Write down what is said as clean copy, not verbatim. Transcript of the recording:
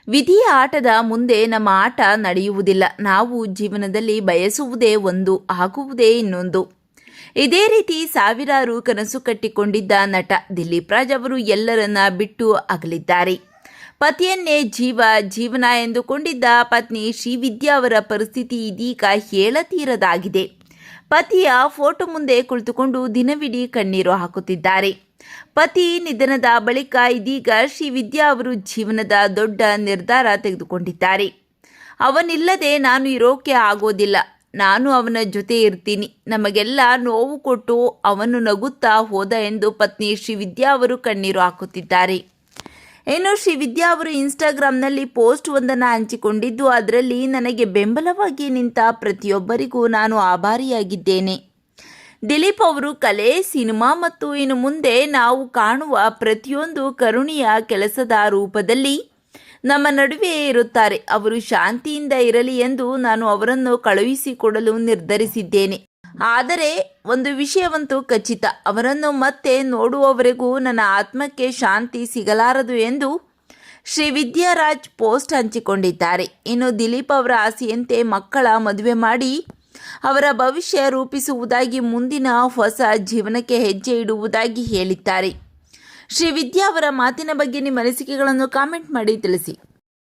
ವಿಧಿಯ ಆಟದ ಮುಂದೆ ನಮ್ಮ ಆಟ ನಡೆಯುವುದಿಲ್ಲ. ನಾವು ಜೀವನದಲ್ಲಿ ಬಯಸುವುದೇ ಒಂದು, ಆಗುವುದೇ ಇನ್ನೊಂದು. ಇದೇ ರೀತಿ ಸಾವಿರಾರು ಕನಸು ಕಟ್ಟಿಕೊಂಡಿದ್ದ ನಟ ದಿಲೀಪ್ ರಾಜ್ ಅವರು ಎಲ್ಲರನ್ನ ಬಿಟ್ಟು ಅಗಲಿದ್ದಾರೆ. ಪತಿಯನ್ನೇ ಜೀವನ ಎಂದುಕೊಂಡಿದ್ದ ಪತ್ನಿ ಶ್ರೀವಿದ್ಯಾ ಅವರ ಪರಿಸ್ಥಿತಿ ಇದೀಗ ಹೇಳತೀರದಾಗಿದೆ. ಪತಿಯ ಫೋಟೋ ಮುಂದೆ ಕುಳಿತುಕೊಂಡು ದಿನವಿಡೀ ಕಣ್ಣೀರು ಹಾಕುತ್ತಿದ್ದಾರೆ. ಪತಿ ನಿಧನದ ಬಳಿಕ ಇದೀಗ ಶ್ರೀವಿದ್ಯಾ ಅವರು ಜೀವನದ ದೊಡ್ಡ ನಿರ್ಧಾರ ತೆಗೆದುಕೊಂಡಿದ್ದಾರೆ. ಅವನಿಲ್ಲದೆ ನಾನು ಇರೋಕೆ ಆಗೋದಿಲ್ಲ, ನಾನು ಅವನ ಜೊತೆ ಇರ್ತೀನಿ, ನಮಗೆಲ್ಲ ನೋವು ಕೊಟ್ಟು ಅವನು ನಗುತ್ತಾ ಹೋದ ಎಂದು ಪತ್ನಿ ಶ್ರೀವಿದ್ಯಾ ಅವರು ಕಣ್ಣೀರು ಹಾಕುತ್ತಿದ್ದಾರೆ. ಇನ್ನು ಶ್ರೀವಿದ್ಯಾ ಅವರು ಇನ್ಸ್ಟಾಗ್ರಾಮ್ನಲ್ಲಿ ಪೋಸ್ಟ್ ಒಂದನ್ನು ಹಂಚಿಕೊಂಡಿದ್ದು, ಅದರಲ್ಲಿ ನನಗೆ ಬೆಂಬಲವಾಗಿ ನಿಂತ ಪ್ರತಿಯೊಬ್ಬರಿಗೂ ನಾನು ಆಭಾರಿಯಾಗಿದ್ದೇನೆ. ದಿಲೀಪ್ ಅವರು ಕಲೆ, ಸಿನಿಮಾ ಮತ್ತು ಇನ್ನು ಮುಂದೆ ನಾವು ಕಾಣುವ ಪ್ರತಿಯೊಂದು ಕರುಣೆಯ ಕೆಲಸದ ರೂಪದಲ್ಲಿ ನಮ್ಮ ನಡುವೆ ಇರುತ್ತಾರೆ. ಅವರು ಶಾಂತಿಯಿಂದ ಇರಲಿ ಎಂದು ನಾನು ಅವರನ್ನು ಕಳುಹಿಸಿಕೊಡಲು ನಿರ್ಧರಿಸಿದ್ದೇನೆ. ಆದರೆ ಒಂದು ವಿಷಯವಂತೂ ಖಚಿತ, ಅವರನ್ನು ಮತ್ತೆ ನೋಡುವವರೆಗೂ ನನ್ನ ಆತ್ಮಕ್ಕೆ ಶಾಂತಿ ಸಿಗಲಾರದು ಎಂದು ಶ್ರೀವಿದ್ಯಾ ರಾಜ್ ಪೋಸ್ಟ್ ಹಂಚಿಕೊಂಡಿದ್ದಾರೆ. ಇನ್ನು ದಿಲೀಪ್ ಅವರ ಆಸೆಯಂತೆ ಮಕ್ಕಳ ಮದುವೆ ಮಾಡಿ ಅವರ ಭವಿಷ್ಯ ರೂಪಿಸುವುದಾಗಿ, ಮುಂದಿನ ಹೊಸ ಜೀವನಕ್ಕೆ ಹೆಜ್ಜೆ ಇಡುವುದಾಗಿ ಹೇಳಿದ್ದಾರೆ. ಶ್ರೀವಿದ್ಯಾ ಅವರ ಮಾತಿನ ಬಗ್ಗೆ ನಿಮ್ಮ ಅನಿಸಿಕೆಗಳನ್ನು ಕಾಮೆಂಟ್ ಮಾಡಿ ತಿಳಿಸಿ.